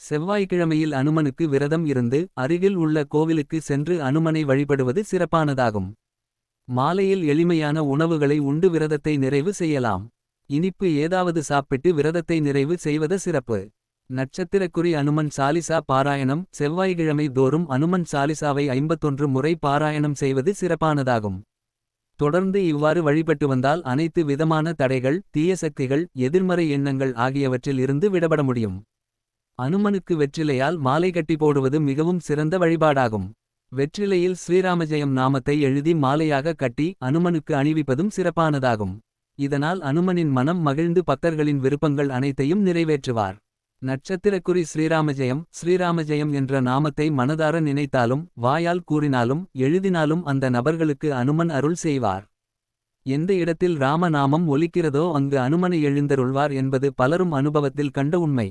செவ்வாய்க்கிழமையில் அனுமனுக்கு விரதம் இருந்து அருகில் உள்ள கோவிலுக்கு சென்று அனுமனை வழிபடுவது சிறப்பானதாகும். மாலையில் எளிமையான உணவுகளை உண்டு விரதத்தை நிறைவு செய்யலாம். இனிப்பு ஏதாவது சாப்பிட்டு விரதத்தை நிறைவு செய்வது சிறப்பு. நட்சத்திரக்குறி அனுமன் சாலிசா பாராயணம். செவ்வாய்க்கிழமை தோறும் அனுமன் சாலிசாவை 51 முறை பாராயணம் செய்வது சிறப்பானதாகும். தொடர்ந்து இவ்வாறு வழிபட்டு வந்தால் அனைத்து விதமான தடைகள், தீய சக்திகள், எதிர்மறை எண்ணங்கள் ஆகியவற்றில் இருந்து விடபட முடியும். அனுமனுக்கு வெற்றிலையால் மாலை கட்டி போடுவது மிகவும் சிறந்த வழிபாடாகும். வெற்றிலையில் ஸ்ரீராமஜெயம் நாமத்தை எழுதி மாலையாக கட்டி அனுமனுக்கு அணிவிப்பதும் சிறப்பானதாகும். இதனால் அனுமனின் மனம் மகிழ்ந்து பக்தர்களின் விருப்பங்கள் அனைத்தையும் நிறைவேற்றுவார். நட்சத்திரக்குறி ஸ்ரீராமஜெயம். ஸ்ரீராமஜெயம் என்ற நாமத்தை மனதார நினைத்தாலும் வாயால் கூறினாலும் எழுதினாலும் அந்த நபர்களுக்கு அனுமன் அருள் செய்வார். எந்த இடத்தில் ராம நாமம் ஒலிக்கிறதோ அங்கு அனுமனை எழுந்தருள்வார் என்பது பலரும் அனுபவத்தில் கண்ட உண்மை.